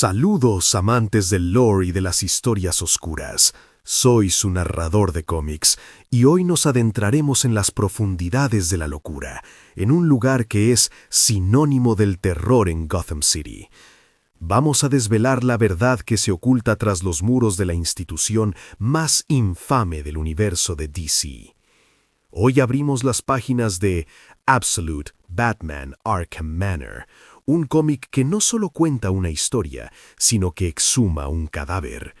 Saludos amantes del lore y de las historias oscuras. Soy su narrador de cómics y hoy nos adentraremos en las profundidades de la locura, en un lugar que es sinónimo del terror en Gotham City. Vamos a desvelar la verdad que se oculta tras los muros de la institución más infame del universo de DC. Hoy abrimos las páginas de Absolute Batman Arkham Manor, un cómic que no solo cuenta una historia, sino que exhuma un cadáver.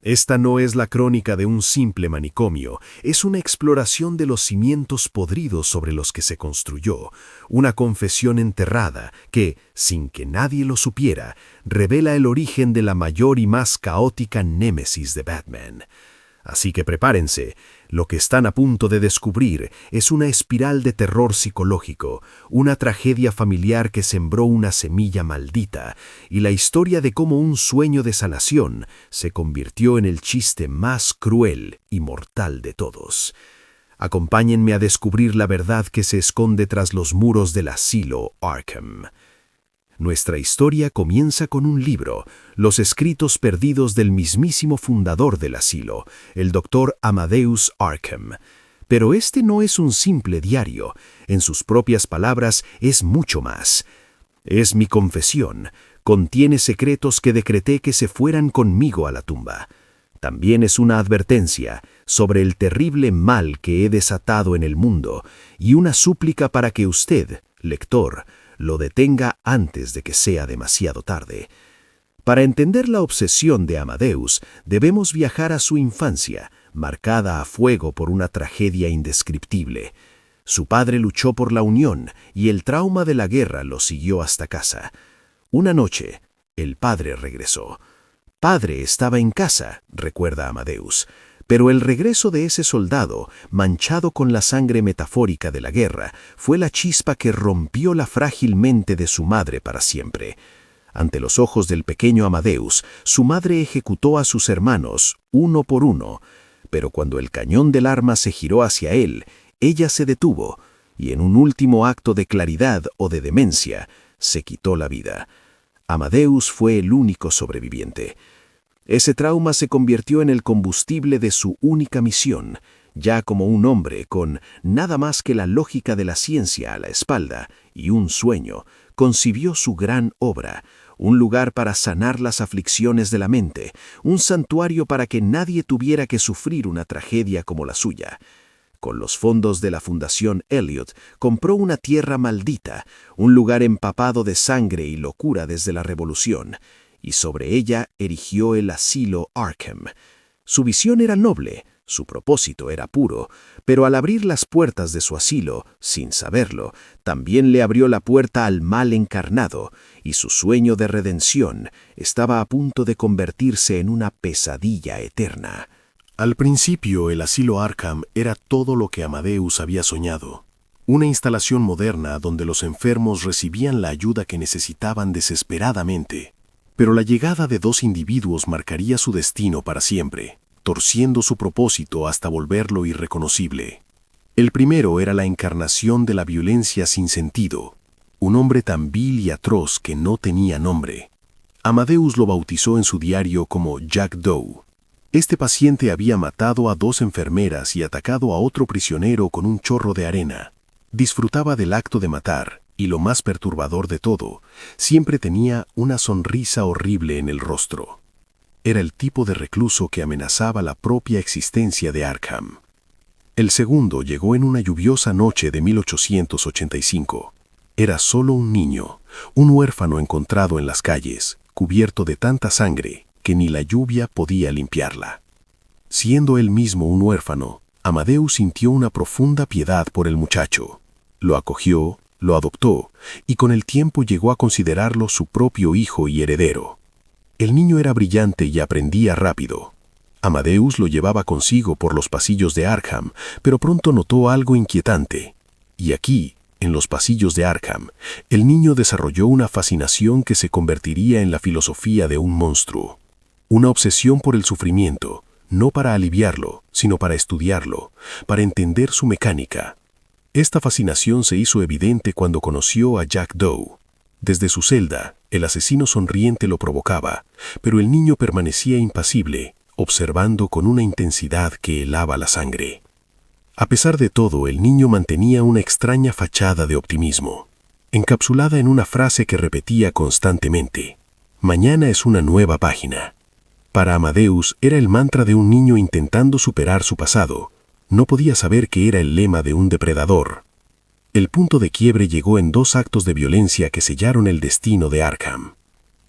Esta no es la crónica de un simple manicomio, es una exploración de los cimientos podridos sobre los que se construyó, una confesión enterrada que, sin que nadie lo supiera, revela el origen de la mayor y más caótica némesis de Batman. Así que prepárense, lo que están a punto de descubrir es una espiral de terror psicológico, una tragedia familiar que sembró una semilla maldita y la historia de cómo un sueño de sanación se convirtió en el chiste más cruel y mortal de todos. Acompáñenme a descubrir la verdad que se esconde tras los muros del asilo Arkham. Nuestra historia comienza con un libro, los escritos perdidos del mismísimo fundador del asilo, el Dr. Amadeus Arkham. Pero este no es un simple diario, en sus propias palabras es mucho más. Es mi confesión, contiene secretos que decreté que se fueran conmigo a la tumba. También es una advertencia sobre el terrible mal que he desatado en el mundo y una súplica para que usted, lector, lo detenga antes de que sea demasiado tarde. Para entender la obsesión de Amadeus, debemos viajar a su infancia, marcada a fuego por una tragedia indescriptible. Su padre luchó por la unión y el trauma de la guerra lo siguió hasta casa. Una noche, el padre regresó. Padre estaba en casa, recuerda Amadeus. Pero el regreso de ese soldado, manchado con la sangre metafórica de la guerra, fue la chispa que rompió la frágil mente de su madre para siempre. Ante los ojos del pequeño Amadeus, su madre ejecutó a sus hermanos, uno por uno. Pero cuando el cañón del arma se giró hacia él, ella se detuvo, y en un último acto de claridad o de demencia, se quitó la vida. Amadeus fue el único sobreviviente. Ese trauma se convirtió en el combustible de su única misión, ya como un hombre con nada más que la lógica de la ciencia a la espalda y un sueño, concibió su gran obra, un lugar para sanar las aflicciones de la mente, un santuario para que nadie tuviera que sufrir una tragedia como la suya. Con los fondos de la Fundación Elliot, compró una tierra maldita, un lugar empapado de sangre y locura desde la Revolución, y sobre ella erigió el asilo Arkham. Su visión era noble, su propósito era puro, pero al abrir las puertas de su asilo, sin saberlo, también le abrió la puerta al mal encarnado, y su sueño de redención estaba a punto de convertirse en una pesadilla eterna. Al principio, el asilo Arkham era todo lo que Amadeus había soñado. Una instalación moderna donde los enfermos recibían la ayuda que necesitaban desesperadamente. Pero la llegada de dos individuos marcaría su destino para siempre, torciendo su propósito hasta volverlo irreconocible. El primero era la encarnación de la violencia sin sentido, un hombre tan vil y atroz que no tenía nombre. Amadeus lo bautizó en su diario como Jack Doe. Este paciente había matado a dos enfermeras y atacado a otro prisionero con un chorro de arena. Disfrutaba del acto de matar. Y lo más perturbador de todo, siempre tenía una sonrisa horrible en el rostro. Era el tipo de recluso que amenazaba la propia existencia de Arkham. El segundo llegó en una lluviosa noche de 1885. Era solo un niño, un huérfano encontrado en las calles, cubierto de tanta sangre que ni la lluvia podía limpiarla. Siendo él mismo un huérfano, Amadeus sintió una profunda piedad por el muchacho. Lo acogió, lo adoptó, y con el tiempo llegó a considerarlo su propio hijo y heredero. El niño era brillante y aprendía rápido. Amadeus lo llevaba consigo por los pasillos de Arkham, pero pronto notó algo inquietante. Y aquí, en los pasillos de Arkham, el niño desarrolló una fascinación que se convertiría en la filosofía de un monstruo. Una obsesión por el sufrimiento, no para aliviarlo, sino para estudiarlo, para entender su mecánica. Esta fascinación se hizo evidente cuando conoció a Jack Doe. Desde su celda, El asesino sonriente lo provocaba, pero el niño permanecía impasible, observando con una intensidad que helaba la sangre. A pesar de todo, el niño mantenía una extraña fachada de optimismo, encapsulada en una frase que repetía constantemente: «Mañana es una nueva página». Para Amadeus era el mantra de un niño intentando superar su pasado. No podía saber que era el lema de un depredador. El punto de quiebre llegó en 2 actos de violencia que sellaron el destino de Arkham.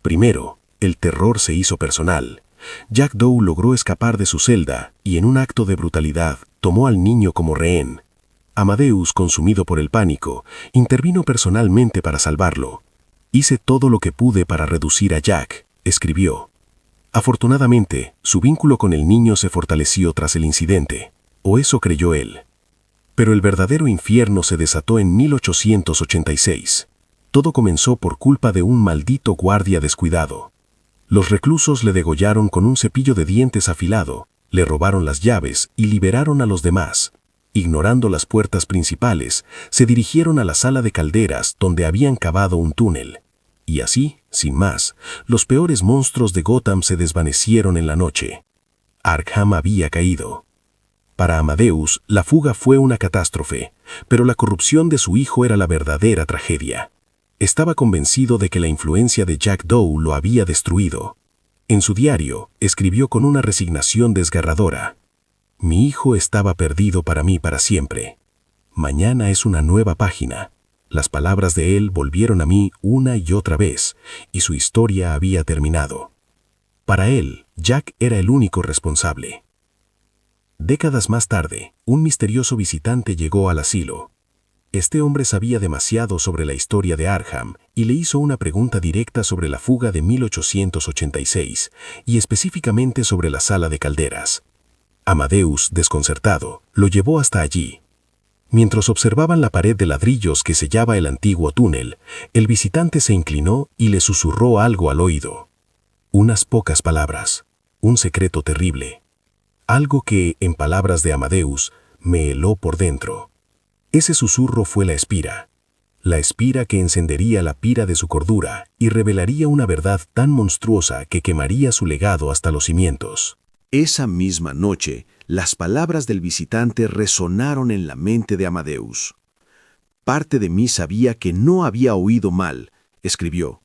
Primero, el terror se hizo personal. Jack Doe logró escapar de su celda y en un acto de brutalidad tomó al niño como rehén. Amadeus, consumido por el pánico, intervino personalmente para salvarlo. «Hice todo lo que pude para reducir a Jack», escribió. Afortunadamente, su vínculo con el niño se fortaleció tras el incidente, o eso creyó él. Pero el verdadero infierno se desató en 1886. Todo comenzó por culpa de un maldito guardia descuidado. Los reclusos le degollaron con un cepillo de dientes afilado, le robaron las llaves y liberaron a los demás. Ignorando las puertas principales, se dirigieron a la sala de calderas donde habían cavado un túnel. Y así, sin más, los peores monstruos de Gotham se desvanecieron en la noche. Arkham había caído. Para Amadeus, la fuga fue una catástrofe, pero la corrupción de su hijo era la verdadera tragedia. Estaba convencido de que la influencia de Jack Doe lo había destruido. En su diario, escribió con una resignación desgarradora: «Mi hijo estaba perdido para mí para siempre. Mañana es una nueva página». Las palabras de él volvieron a mí una y otra vez, y su historia había terminado. Para él, Jack era el único responsable. Décadas más tarde, un misterioso visitante llegó al asilo. Este hombre sabía demasiado sobre la historia de Arkham y le hizo una pregunta directa sobre la fuga de 1886 y específicamente sobre la sala de calderas. Amadeus, desconcertado, lo llevó hasta allí. Mientras observaban la pared de ladrillos que sellaba el antiguo túnel, el visitante se inclinó y le susurró algo al oído. Unas pocas palabras, un secreto terrible. Algo que, en palabras de Amadeus, me heló por dentro. Ese susurro fue la espira que encendería la pira de su cordura y revelaría una verdad tan monstruosa que quemaría su legado hasta los cimientos. Esa misma noche, las palabras del visitante resonaron en la mente de Amadeus. «Parte de mí sabía que no había oído mal», escribió.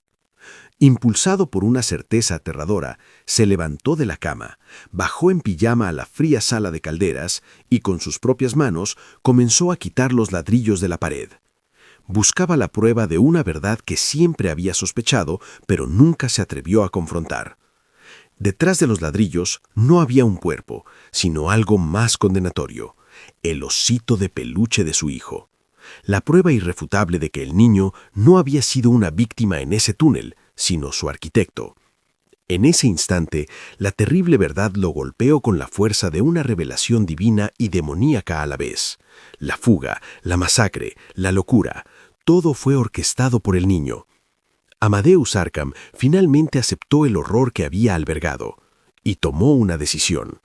Impulsado por una certeza aterradora, se levantó de la cama, bajó en pijama a la fría sala de calderas y con sus propias manos comenzó a quitar los ladrillos de la pared. Buscaba la prueba de una verdad que siempre había sospechado, pero nunca se atrevió a confrontar. Detrás de los ladrillos no había un cuerpo, sino algo más condenatorio: el osito de peluche de su hijo. La prueba irrefutable de que el niño no había sido una víctima en ese túnel, sino su arquitecto. En ese instante, la terrible verdad lo golpeó con la fuerza de una revelación divina y demoníaca a la vez. La fuga, la masacre, la locura, todo fue orquestado por el niño. Amadeus Arkham finalmente aceptó el horror que había albergado y tomó una decisión.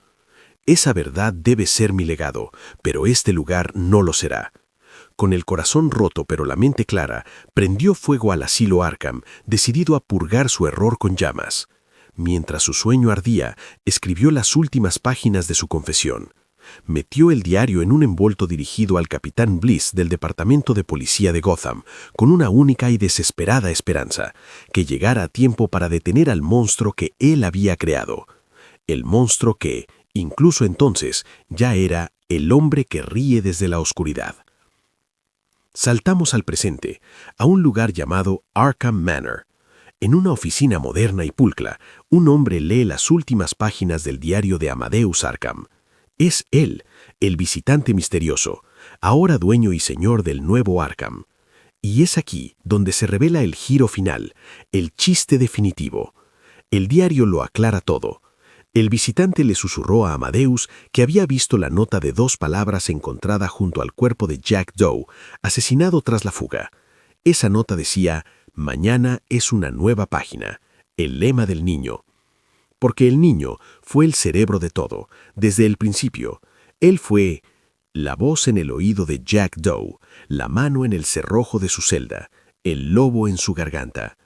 Esa verdad debe ser mi legado, pero este lugar no lo será. Con el corazón roto pero la mente clara, prendió fuego al asilo Arkham, decidido a purgar su error con llamas. Mientras su sueño ardía, escribió las últimas páginas de su confesión. Metió el diario en un envolto dirigido al capitán Bliss del Departamento de Policía de Gotham, con una única y desesperada esperanza: que llegara a tiempo para detener al monstruo que él había creado. El monstruo que, incluso entonces, ya era el hombre que ríe desde la oscuridad. Saltamos al presente, a un lugar llamado Arkham Manor. En una oficina moderna y pulcra, un hombre lee las últimas páginas del diario de Amadeus Arkham. Es él, el visitante misterioso, ahora dueño y señor del nuevo Arkham. Y es aquí donde se revela el giro final, el chiste definitivo. El diario lo aclara todo. El visitante le susurró a Amadeus que había visto la nota de 2 palabras encontrada junto al cuerpo de Jack Doe, asesinado tras la fuga. Esa nota decía: «Mañana es una nueva página», el lema del niño. Porque el niño fue el cerebro de todo, desde el principio. Él fue la voz en el oído de Jack Doe, la mano en el cerrojo de su celda, el lobo en su garganta.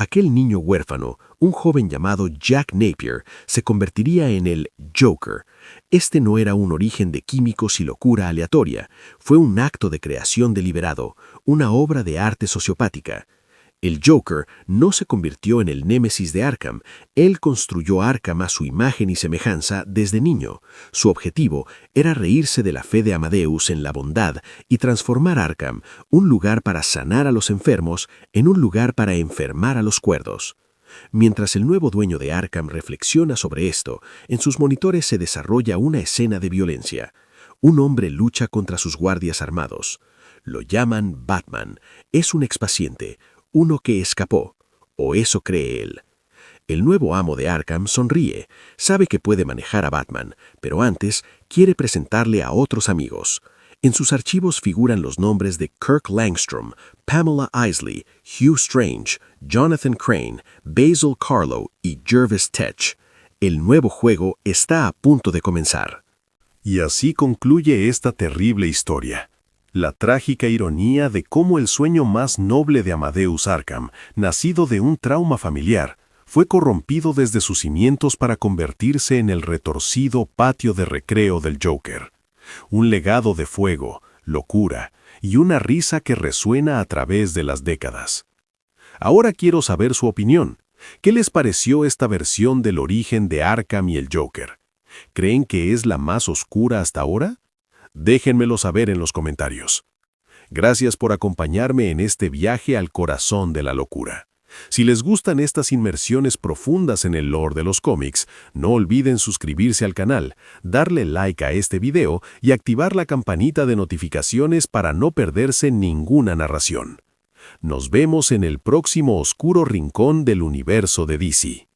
Aquel niño huérfano, un joven llamado Jack Napier, se convertiría en el Joker. Este no era un origen de químicos y locura aleatoria, fue un acto de creación deliberado, una obra de arte sociopática. El Joker no se convirtió en el némesis de Arkham, él construyó Arkham a su imagen y semejanza desde niño. Su objetivo era reírse de la fe de Amadeus en la bondad y transformar Arkham, un lugar para sanar a los enfermos, en un lugar para enfermar a los cuerdos. Mientras el nuevo dueño de Arkham reflexiona sobre esto, en sus monitores se desarrolla una escena de violencia. Un hombre lucha contra sus guardias armados. Lo llaman Batman, es un expaciente, uno que escapó, o eso cree él. El nuevo amo de Arkham sonríe, sabe que puede manejar a Batman, pero antes quiere presentarle a otros amigos. En sus archivos figuran los nombres de Kirk Langstrom, Pamela Isley, Hugh Strange, Jonathan Crane, Basil Carlo y Jervis Tech. El nuevo juego está a punto de comenzar. Y así concluye esta terrible historia. La trágica ironía de cómo el sueño más noble de Amadeus Arkham, nacido de un trauma familiar, fue corrompido desde sus cimientos para convertirse en el retorcido patio de recreo del Joker. Un legado de fuego, locura y una risa que resuena a través de las décadas. Ahora quiero saber su opinión. ¿Qué les pareció esta versión del origen de Arkham y el Joker? ¿Creen que es la más oscura hasta ahora? Déjenmelo saber en los comentarios. Gracias por acompañarme en este viaje al corazón de la locura. Si les gustan estas inmersiones profundas en el lore de los cómics, no olviden suscribirse al canal, darle like a este video y activar la campanita de notificaciones para no perderse ninguna narración. Nos vemos en el próximo oscuro rincón del universo de DC.